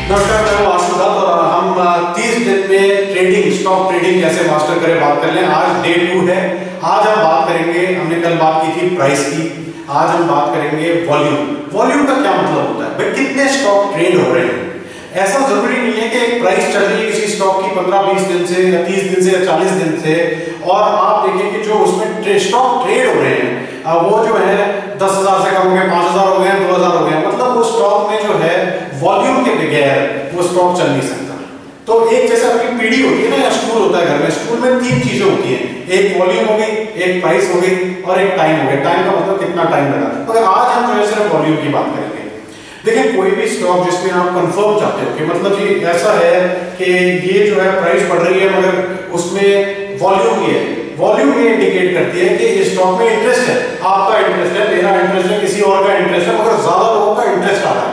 नमस्कार, मैं हूं आशुदात और हम 30 दिन में ट्रेडिंग, स्टॉक ट्रेडिंग कैसे मास्टर करें बात कर लें। आज डे 2 है। आज हम बात करेंगे, हमने कल बात की थी प्राइस की, आज हम बात करेंगे वॉल्यूम। वॉल्यूम का क्या मतलब होता है भाई, कितने स्टॉक ट्रेड हो रहे हैं। ऐसा जरूरी नहीं है कि एक प्राइस चल रही है किसी स्टॉक की 15-20 दिन से या 30 दिन से या 40 दिन से, और आप देखिए कि जो उसमें स्टॉक ट्रेड हो रहे हैं वो जो है 10,000 से कम हो गए, 5,000 हो गए, 2,000 हो गए, मतलब वो स्टॉक में जो है वॉल्यूम के बगैर वो स्टॉक चल नहीं सकता। तो एक जैसे आपकी पीढ़ी होती है ना, या स्टूल होता है घर में, स्टूल में 3 चीजें होती हैं, एक वॉल्यूम हो गई, एक प्राइस हो गई और एक टाइम हो गया। टाइम का मतलब कितना टाइम लगा। मगर आज हम जो है सिर्फ वॉल्यूम की बात करेंगे। देखिए, कोई भी स्टॉक जिसमें आप कंफर्म चाहते हो कि मतलब ये ऐसा है कि ये जो है प्राइस बढ़ रही है मगर उसमें वॉल्यूम ये है, वॉल्यूम ये इंडिकेट करती है कि इस स्टॉक में इंटरेस्ट है, आपका इंटरेस्ट है, मेरा इंटरेस्ट है, किसी और का इंटरेस्ट है, मगर ज्यादा लोगों का इंटरेस्ट आ रहा है।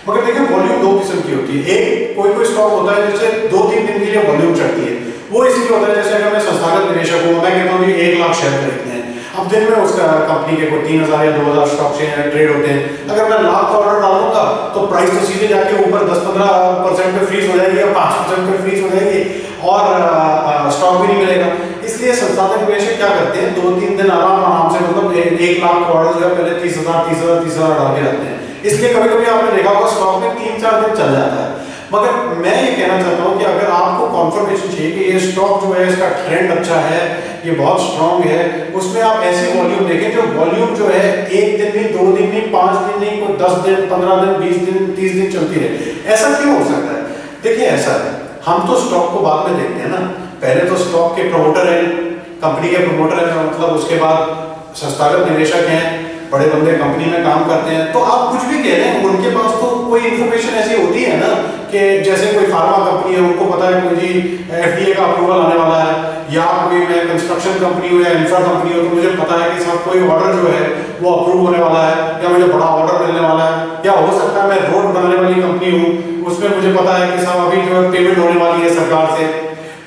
मगर देखिए, वॉल्यूम 2 किस्म की होती है। एक कोई स्टॉक होता है जिससे 2-3 दिन के लिए वॉल्यूम चढ़ती है, वो इसलिए होता है जैसे अगर मैं संस्थागत निवेशक हूँ, मैं कहता हूँ 1 लाख शेयर खरीदने हैं, अब दिन में उसका कंपनी के कोई 3,000 या 2,000 स्टॉक ट्रेड होते हैं। अगर मैं लाख का ऑर्डर डालूंगा तो प्राइस तो सीधे जाके ऊपर 10-15% पे फ्रीज हो जाएगी या 5% पे फ्रीज हो जाएगी और स्टॉक भी नहीं मिलेगा। इसलिए संस्थागत निवेशक क्या करते हैं, 2-3 दिन आराम से, मतलब 1 लाख का ऑर्डर जो है पहले 30,000 डाल के रखते हैं। इसलिए कभी कभी आपने देखा होगा स्टॉक में 3-4 दिन चल जाता है। मगर मैं ये कहना चाहता हूं कि अगर आपको कॉन्फर्मेशन चाहिए कि ये स्टॉक जो है इसका ट्रेंड अच्छा है, ये बहुत स्ट्रांग है, उसमें आप ऐसी वॉल्यूम देखें जो वॉल्यूम जो है 1 दिन नहीं, 2 दिन नहीं, 5 दिन नहीं, कोई 10 दिन, 15 दिन, 20 दिन, 30 दिन चलती रहे। ऐसा क्यों हो सकता है? देखिए, ऐसा है, हम तो स्टॉक को बाद में देखते हैं ना। पहले तो स्टॉक के प्रमोटर हैं, कंपनी के प्रमोटर हैं, मतलब उसके बाद संस्थागत निवेशक हैं, बड़े बंदे कंपनी में काम करते हैं। तो आप कुछ भी कह रहे हैं, उनके पास तो कोई इन्फॉर्मेशन ऐसी होती है ना कि जैसे कोई फार्मा कंपनी है, उनको पता है कोई जी FDA का अप्रूवल आने वाला है, या कोई मैं कंस्ट्रक्शन कंपनी हो या इंफ्रा कंपनी हो तो मुझे पता है कि साहब कोई ऑर्डर जो है वो अप्रूव होने वाला है या मुझे बड़ा ऑर्डर मिलने वाला है। या हो सकता है मैं रोड बनाने वाली कंपनी हूँ, उसमें मुझे पता है कि साहब अभी जो है पेमेंट होने वाली है सरकार से।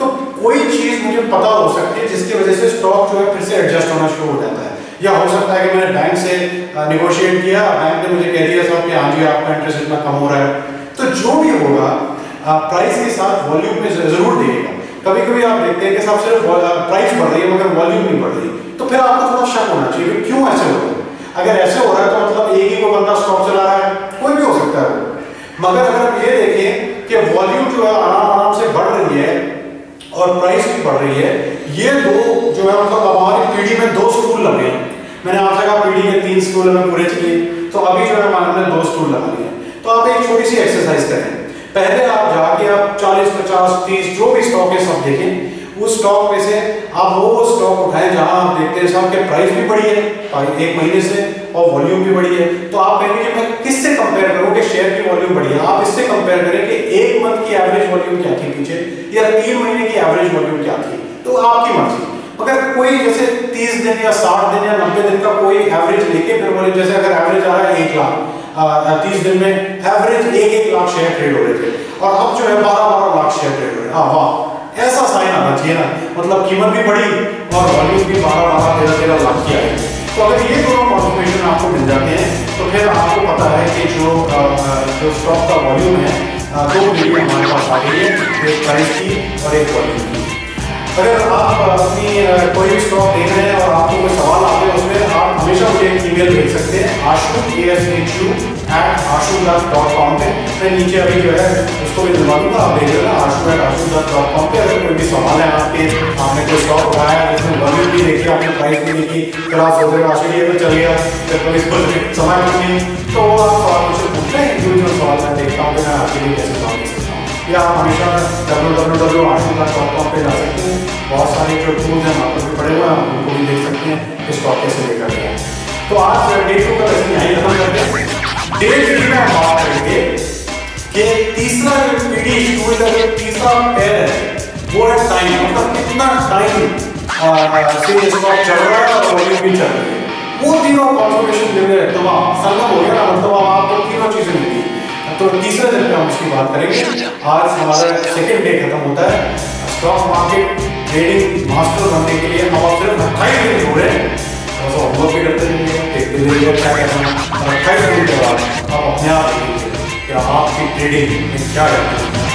तो कोई चीज मुझे पता हो सकती है जिसकी वजह से स्टॉक जो है फिर से एडजस्ट होना शुरू हो जाता है। या हो सकता है कि मैंने बैंक से नेगोशिएट किया, बैंक ने मुझे कह दिया साहब कि हाँ जी आपका इंटरेस्ट इतना कम हो रहा है। तो जो भी होगा प्राइस के साथ वॉल्यूम में जरूर देगा। कभी कभी आप देखते हैं कि साहब सिर्फ प्राइस बढ़ रही है मगर वॉल्यूम नहीं बढ़ रही, तो फिर आपको थोड़ा शक होना चाहिए कि क्यों ऐसे हो रहा है। अगर ऐसे हो रहा है तो मतलब एक ही को बंदा स्टॉक चला रहा है, कोई भी हो सकता है वो। मगर अगर हम ये देखें कि वॉल्यूम जो है आराम से बढ़ रही है और प्राइस भी बढ़ रही है, ये दो जो है मतलब हमारी पीढ़ी में 2 स्टूल लगे हैं। मैंने आपसे कहा पीढ़ी के 3 स्टूल में पूरे चाहिए, तो अभी जो है हमने 2 स्टूल लगा लिए। तो आप एक छोटी सी एक्सरसाइज करें। पहले आप जाके आप 40, 50, 30 जो भी स्टॉक है सब देखें। उस स्टॉक में से आप वो स्टॉक उठाएं जहां आप देखते हैं साहब के प्राइस भी बढ़ी है 1 महीने से और वॉल्यूम भी बढ़ी है। तो आप कहेंगे कि मैं किससे कंपेयर करूं कि शेयर की वॉल्यूम बढ़ी है। आप इससे कंपेयर करें कि 1 मंथ की एवरेज वॉल्यूम क्या थी पीछे, या 3 महीने की एवरेज वॉल्यूम क्या थी। तो आपकी मर्जी। अगर कोई जैसे 30 दिन या 60 दिन या 90 दिन का कोई एवरेज लेके फिर बोले, जैसे अगर एवरेज आ रहा है 1 लाख, 30 दिन में एवरेज 1 लाख शेयर ट्रेड हो रहे थे और अब जो है 12 लाख शेयर ट्रेड हो रहे हैं। हाँ वाह, ऐसा साइन आना चाहिए ना, मतलब कीमत भी बढ़ी और वॉल्यूम भी 12, 13 लाख की आई। तो अगर ये दोनों कॉन्फर्मेशन आपको मिल जाते हैं तो फिर आपको पता है कि जो स्टॉक का वॉल्यूम है 2 मीडियम हमारे पास आ गई है, एक प्राइस की और एक वॉल्यूम की। अगर आप अपनी कोई भी स्टॉक देख रहे हैं और आपको कोई सवाल आते हैं उसमें आप हमेशा मुझे एक ईमेल भेज सकते हैं ashu@ashu.com पे। मैं नीचे अभी जो है उसको भी दिलवा दूंगा, आप देख लेना ashu@ashu.com पे। अगर कोई भी सवाल है आपके, आपने कोई स्टॉक उठाया जिसमें वॉल्यूम भी देखी, आपने प्राइस भी देखी, फिर आप सोच रहे हो आशु ये तो चल गया, फिर कभी इसको समय नहीं, तो आप सवाल मुझसे पूछ लें। इंडिविजुअल सवाल मैं देखता हूँ कि मैं आपके लिए कैसे सवाल दे सकता हूँ। या आप हमेशा www.ashu.com पे जा सकते हैं। बहुत सारे जो टूल्स हैं वहाँ पर भी पड़े हुए हैं, आप उनको भी देख सकते हैं कि स्टॉक कैसे लेकर गया है। तो आज डे 2 का लेसन यहीं खत्म करते हैं। डे 3 में हम बात करेंगे कि तीसरा जो पीढ़ी स्टूल का जो तीसरा पैर है वो है टाइम, मतलब कितना टाइम से स्टॉक चल रहा है और वॉल्यूम भी चल रही है। वो तीनों कॉन्फर्मेशन देने तमाम संगम हो गया ना, मतलब आपको तीनों चीजें मिली। तो तीसरे दिन पे हम उसकी बात करेंगे। आज हमारा सेकंड डे खत्म होता है। स्टॉक मार्केट ट्रेडिंग मास्टर बनने के लिए अब आप सिर्फ 28 दिन हो रहे हैं, थोड़ा सा होमवर्क भी करते रहेंगे, देखते रहेंगे क्या करना है। 28 दिन के बाद आप अपने आप कि आपकी ट्रेडिंग में क्या है।